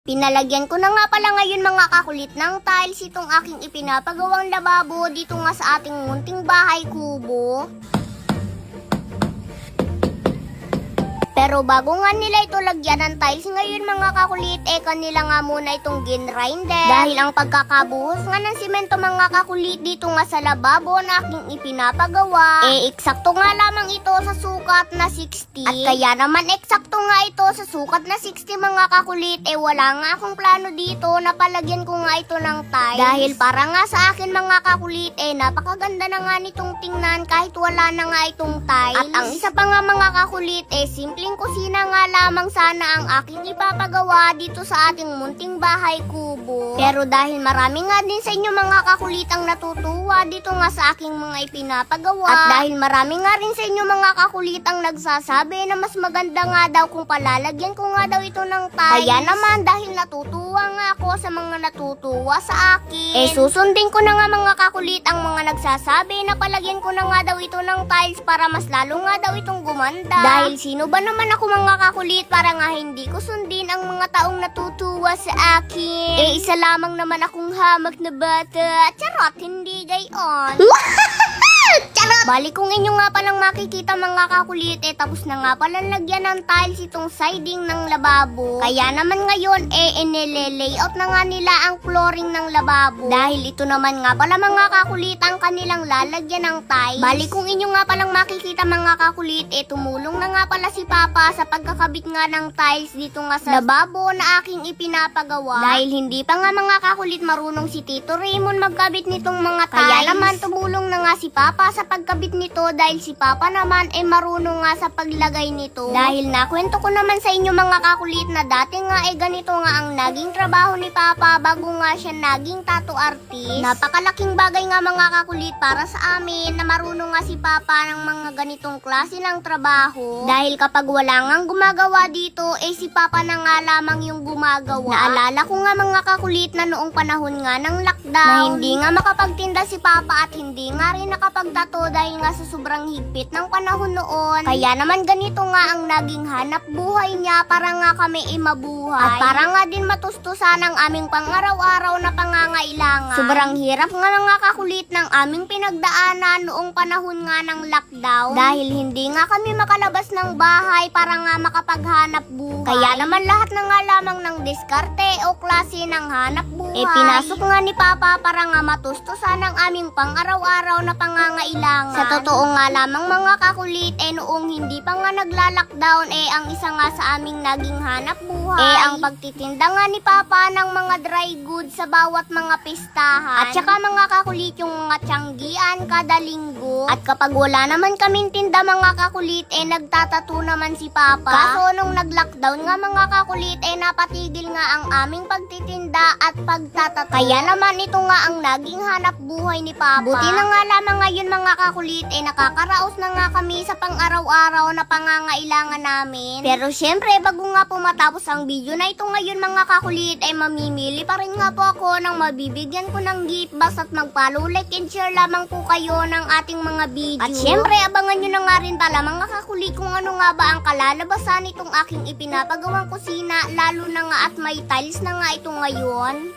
Pinalagyan ko na nga pala ngayon mga kakulit ng tiles itong aking ipinapagawang lababo dito nga sa ating munting bahay kubo. Pero bago nga nila ito lagyan ng tiles ngayon mga kakulit, kanila nga muna itong ginrinder. Dahil ang pagkakabuhos nga ng simento mga kakulit dito nga sa lababo na aking ipinapagawa, eksakto nga lamang ito sa sukat na 60. At kaya naman eksakto nga ito sa sukat na 60 mga kakulit, wala nga akong plano dito na palagyan ko nga ito ng tiles. Dahil para nga sa akin mga kakulit, napakaganda na nga nitong tingnan kahit wala na nga itong tiles. At ang isa pa nga mga kakulit, simpleng kusina nga lamang sana ang aking ipapagawa dito sa ating munting bahay kubo. Pero dahil marami nga din sa inyo mga kakulit ang natutuwa dito nga sa aking mga ipinapagawa, at dahil marami nga rin sa inyo mga kakulit ang nagsasabi na mas maganda nga daw kung palalagyan ko nga daw ito ng tiles, kaya naman dahil natutuwa nga ako sa mga natutuwa sa akin, susundin ko na nga mga kakulit ang mga nagsasabi na palagyan ko na nga daw ito ng tiles para mas lalo nga daw itong gumanda. Dahil sino ba naman ako mga kakulit para nga hindi ko sundin ang mga taong natutuwa sa akin? Isa lamang naman akong hamak na bata. Charot, hindi gayon. Charot! Bali kung inyo nga palang makikita mga kakulit, tapos na nga palang lagyan ng tiles itong siding ng lababo. Kaya naman ngayon, inile-layout na nga nila ang flooring ng lababo. Dahil ito naman nga pala mga kakulit ang kanilang lalagyan ng tiles. Bali kung inyo nga palang makikita mga kakulit, tumulong na nga pala si Papa sa pagkakabit nga ng tiles dito nga sa lababo na aking ipinapagawa. Dahil hindi pa nga mga kakulit marunong si Tito Raymond magkabit nitong mga tiles. Kaya naman tumulong na nga si Papa sa pagkabit nito dahil si Papa naman marunong nga sa paglagay nito. Dahil nakwento ko naman sa inyo mga kakulit na dati nga ganito nga ang naging trabaho ni Papa bago nga siya naging tattoo artist. Napakalaking bagay nga mga kakulit para sa amin na marunong nga si Papa ng mga ganitong klase ng trabaho. Dahil kapag wala nga gumagawa dito, si Papa na nga lamang yung gumagawa. Naalala ko nga mga kakulit na noong panahon nga ng lockdown, na hindi nga makapagtinda si Papa at hindi nga rin nakapagtato dahil nga sa sobrang higpit ng panahon noon. Kaya naman ganito nga ang naging hanap buhay niya para nga kami mabuhay. At para nga din matustusan ang aming pang-araw-araw na pangangailangan. Sobrang hirap nga mga kakulit ng aming pinagdaanan noong panahon nga ng lockdown. Dahil hindi nga kami makalabas ng bahay para nga makapaghanap buhay. Kaya naman lahat na nga lamang ng diskarte o klase ng hanap buhay, pinasok nga ni Papa para nga matustusan ang aming pang-araw-araw na pangangailangan. Sa totoo nga lamang mga kakulit, noong hindi pa nga nagla-lockdown, ang isa nga sa aming naging hanap buhay, ang pagtitinda nga ni Papa ng mga dry goods sa bawat mga pistahan. At saka mga kakulit yung mga tiyanggian kada linggo. At kapag wala naman kaming tinda mga kakulit, nagtatato naman si Papa. Kaso nung nag-lockdown nga mga kakulit, napatigil nga ang aming pagtitinda at pagtatato. Kaya naman ito nga ang naging hanap buhay ni Papa. Buti na nga lamang ngayon mga kakulit, nakakaraos na nga kami sa pang-araw-araw na pangangailangan namin. Pero syempre, bago nga po matapos ang video na ito ngayon mga kakulit, mamimili pa rin nga po ako ng mabibigyan ko ng gift box at mag-follow, like, and share lamang po kayo ng ating mga video. At syempre, abangan nyo na nga rin pala mga kakulit kung ano nga ba ang kalalabasan nitong aking ipinapagawang kusina, lalo na nga at may tiles na nga ito ngayon.